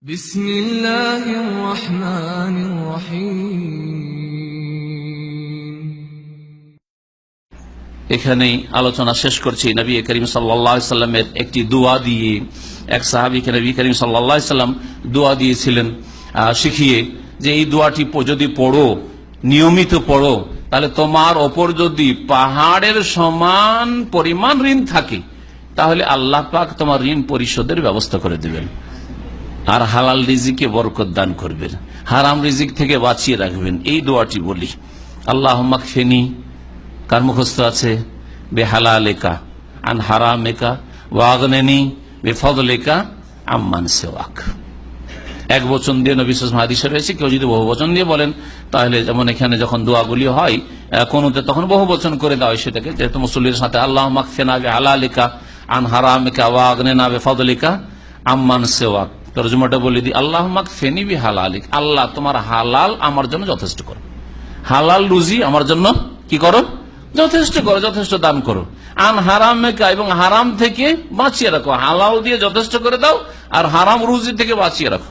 বিসমিল্লাহির রহমানির রহিম। এখানেই আলোচনা শেষ করছি। নবী করিম সাল্লাল্লাহু আলাইহি সাল্লামের একটি দোয়া দিয়ে এক সাহাবীকে নবী করিম সাল্লাল্লাহু আলাইহি সাল্লাম দোয়া দিয়েছিলেন শিখিয়ে, যে এই দোয়াটি যদি পড়ো, নিয়মিত পড়ো, তাহলে তোমার ওপর যদি পাহাড়ের সমান পরিমাণ ঋণ থাকে, তাহলে আল্লাহ পাক তোমার ঋণ পরিশোধের ব্যবস্থা করে দেবেন, আর হালাল রিজিকে বরকত দান করবেন, হারাম রিজিক থেকে বাঁচিয়ে রাখবেন। এই দোয়াটি বলি, আল্লাহুম্মা কফিনি, কার মুখস্থ আছে? বেহালালিকা আন হারামিকা ওয়াগনিনি বিফদলিকা আম্মান সিওয়াক। এক বচন দিয়ে নবী সাল্লাল্লাহু আলাইহি ওয়াসাল্লাম হাদিসে রয়েছে। কেউ যদি বহু বচন দিয়ে বলেন, তাহলে যেমন এখানে যখন দোয়াগুলি হয় কোনতে, তখন বহু বচন করে দেওয়া হয় সেটাকে, যেহেতু মুসল্লির সাথে আল্লাহুম্মা কফিনা বিহালালিকা আন হারামিকা ওয়াগনিনা বিফদলিকা আম্মান সিওয়াক। তরজমাটা বলে দিই, আল্লাহুম্মা কফিনি বিহালালিক, আল্লাহ তোমার হালাল আমার জন্য যথেষ্ট করো, হালাল রুজি আমার জন্য কি করো? যথেষ্ট করো, যথেষ্ট দান করো। আন হারামেকা, এবং হারাম থেকে বাঁচিয়ে রাখো, হালাল দিয়ে যথেষ্ট করে দাও, আর হারাম রুজি থেকে বাঁচিয়ে রাখো।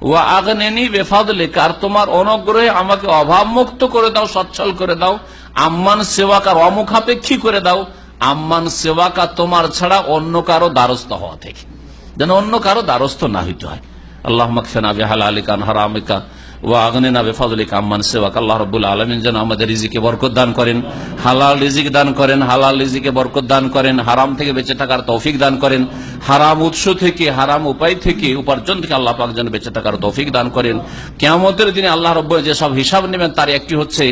ওয়া আগনিনি বিফাদলিকা, আর তোমার অনুগ্রহে আমাকে অভাব মুক্ত করে দাও, সচ্ছল করে দাও। আম্মান সেওয়াকা, অমুখাপেক্ষী করে দাও। আম্মান সেওয়াকা, তোমার ছাড়া অন্য কারো দ্বারস্থ হওয়া থেকে, যেন অন্য কারো দ্বারস্থ না হইতে হয়। আল্লাহুম্মা কফিনা বিহালালিকা আন হারামিকা ওয়া আগনিনা বিফাদলিকা আম্মান সিওয়াক। আল্লাহ রাব্বুল আলামিন যেন আমাদের রিজিকে বরকত দান করেন, হালাল রিজিক দান করেন, হালাল রিজিকে বরকত দান করেন, হারাম থেকে বেঁচে থাকার তৌফিক দান করেন, হারাম উৎস থেকে, হারাম উপায় থেকে, উপার্জন থেকে আল্লাহ পাক যেন বেঁচে থাকার তৌফিক দান করেন। কিয়ামতের দিনে আল্লাহ রাব্বুল যে সব হিসাব নেবেন, তার একটি হচ্ছে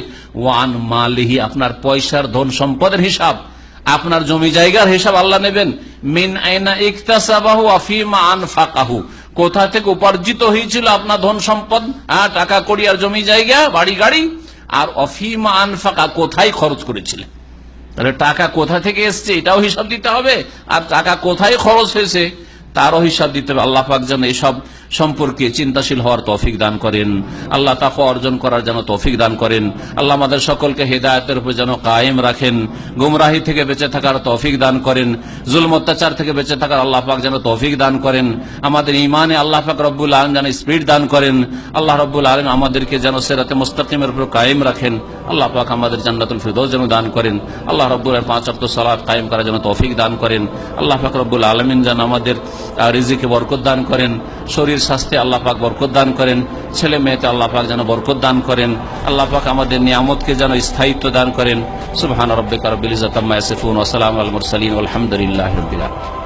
ওয়ান মালিহি, আপনার পয়সার ধন সম্পদের হিসাব, আপনার জমি জায়গার হিসাব আল্লাহ নেবেন। মিন আইনা ইকতাসাবাহু ওয়া ফিমা আনফাকাহু, কোথা থেকে উপার্জিত হয়েছিল আপনার ধন সম্পদ, টাকা কড়ি আর জমি জায়গা বাড়ি গাড়ি, আর অফিমা আনফাকা, কোথায় খরচ করেছিলেন। তাহলে টাকা কোথা থেকে এসছে এটাও হিসাব দিতে হবে, আর টাকা কোথায় খরচ হয়েছে তারও হিসাব দিতে হবে। আল্লাহ পাক যেন এসব সম্পর্কে চিন্তাশীল হওয়ার তৌফিক দান করেন, আল্লাহ তাকওয়া অর্জন করার যেন তৌফিক দান করেন। আল্লাহ আমাদের সকলকে হেদায়েতের উপর যেন কায়েম রাখেন, গুমরাহি থেকে বেঁচে থাকার তৌফিক দান করেন, জুলম অত্যাচার থেকে বেঁচে থাকার আল্লাহ পাক যেন তৌফিক দান করেন। আমাদের ঈমানে আল্লাহ পাক রব্বুল আলামিন যেন স্পিড দান করেন। আল্লাহ রব্বুল আলামিন আমাদেরকে যেন সিরাতে মুস্তাকিমের উপর কায়েম রাখেন। আল্লাহ পাক আমাদের জান্নাতুল ফিরদৌস যেন দান করেন। আল্লাহ রব্বুল আলামিন 5 ওয়াক্ত সালাত কায়েম করার জন্য তৌফিক দান করেন। আল্লাহ পাক রব্বুল আলামিন যেন আমাদের রিজিকে বরকত দান করেন, শরীর স্বাস্থ্যে আল্লাহ পাক বরকত দান করেন, ছেলে মেয়েতে আল্লাহ পাক যেন বরকত দান করেন। আল্লাহ পাক আমাদের নিয়ামতকে যেন স্থায়িত্ব দান করেন। সুবহান রাব্বিকা রাব্বিল ইজ্জাতি আম্মা ইয়াসিফুন ওয়া সালামুন আলাল মুরসালিন ওয়ালহামদুলিল্লাহি রাব্বিল আলামিন।